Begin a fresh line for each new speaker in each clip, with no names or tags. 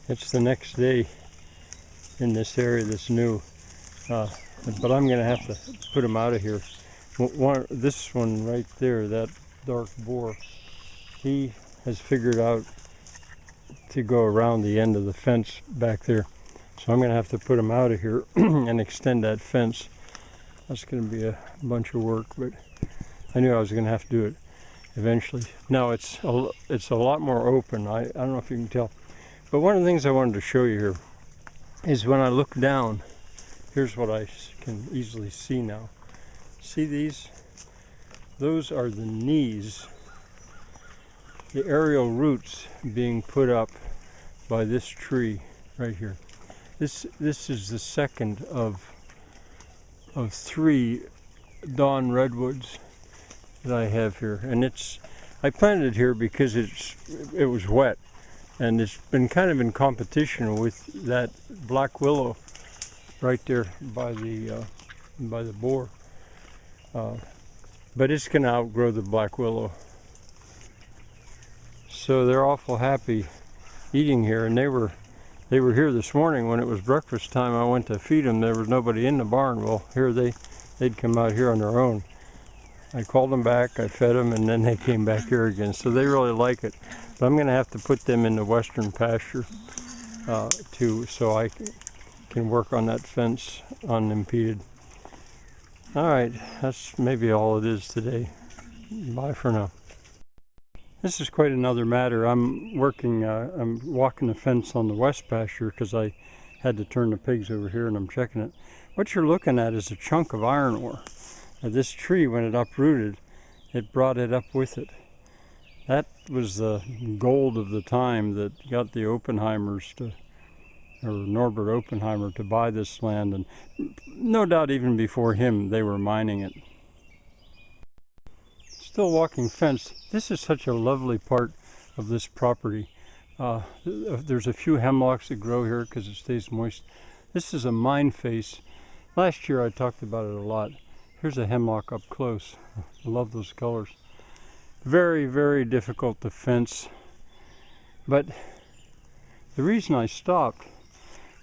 It's the next day in this area that's new, but I'm going to have to put them out of here. This one right there, that dark boar, he has figured out to go around the end of the fence back there. So I'm going to have to put him out of here and extend that fence. That's going to be a bunch of work, but I knew I was going to have to do it eventually. Now it's a lot more open. I don't know if you can tell. But one of the things I wanted to show you here is when I look down, here's what I can easily see now. See these? Those are the knees, the aerial roots being put up by this tree right here. This is the second of 3 dawn redwoods that I have here, and I planted it here because it was wet, and it's been kind of in competition with that black willow right there by the boar, but it's going to outgrow the black willow. So they're awful happy eating here, and they were here this morning when it was breakfast time. I went to feed them. There was nobody in the barn. Well, here they'd come out here on their own. I called them back, I fed them, and then they came back here again. So they really like it. But I'm going to have to put them in the western pasture so I can work on that fence unimpeded. All right, that's maybe all it is today. Bye for now. This is quite another matter. I'm walking the fence on the west pasture because I had to turn the pigs over here, and I'm checking it. What you're looking at is a chunk of iron ore. Now, this tree, when it uprooted, it brought it up with it. That was the gold of the time that got the Oppenheimers or Norbert Oppenheimer to buy this land, and no doubt even before him they were mining it. Still walking fence. This is such a lovely part of this property. There's a few hemlocks that grow here because it stays moist. This is a mine face. Last year I talked about it a lot. Here's a hemlock up close. I love those colors. Very, very difficult to fence. But the reason I stopped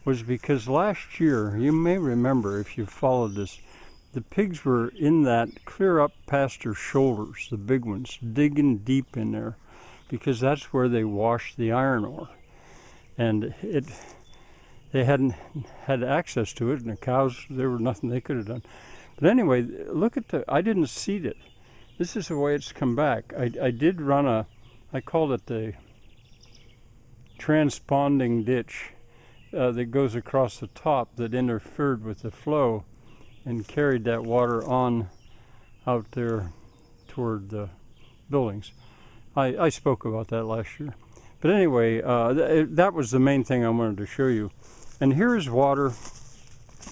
was because last year, you may remember if you followed this, the pigs were in that clear up past their shoulders, the big ones, digging deep in there, because that's where they washed the iron ore. And they hadn't had access to it, and the cows, there was nothing they could have done. But anyway, look at I didn't seed it. This is the way it's come back. I did run I called it the transponding ditch that goes across the top that interfered with the flow and carried that water on out there toward the buildings. I spoke about that last year. But anyway, that was the main thing I wanted to show you. And here's water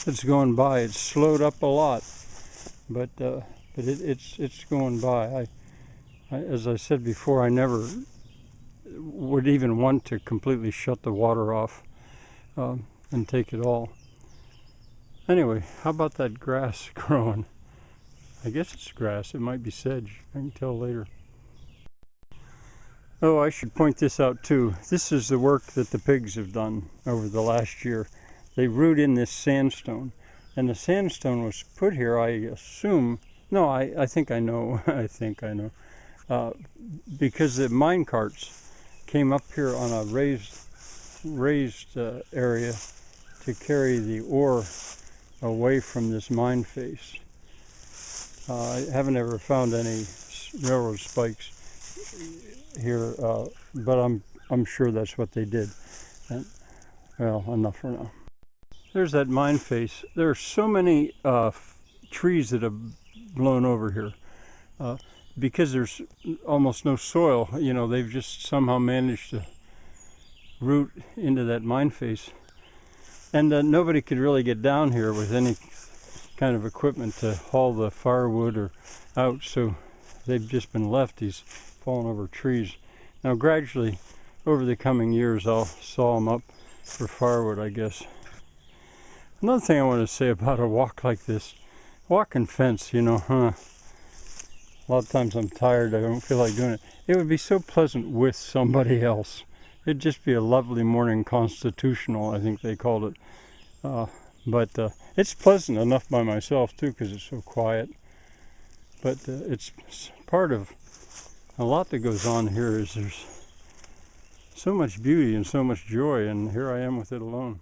that's going by. It's slowed up a lot, but it's going by. As I said before, I never would even want to completely shut the water off and take it all. Anyway, how about that grass growing? I guess it's grass. It might be sedge. I can tell later. Oh, I should point this out too. This is the work that the pigs have done over the last year. They root in this sandstone. And the sandstone was put here, I assume, no, I think I know, I think I know, because the mine carts came up here on a raised area to carry the ore away from this mine face. I haven't ever found any railroad spikes here, but I'm sure that's what they did. And, well, enough for now. There's that mine face. There are so many trees that have blown over here because there's almost no soil. You know, they've just somehow managed to root into that mine face. And nobody could really get down here with any kind of equipment to haul the firewood or out, so they've just been left, these fallen over trees. Now gradually, over the coming years, I'll saw them up for firewood, I guess. Another thing I want to say about a walk like this, walk and fence, you know, a lot of times I'm tired, I don't feel like doing it. It would be so pleasant with somebody else. It'd just be a lovely morning constitutional, I think they called it. But it's pleasant enough by myself too, because it's so quiet. But it's part of a lot that goes on here. Is there's so much beauty and so much joy, and here I am with it alone.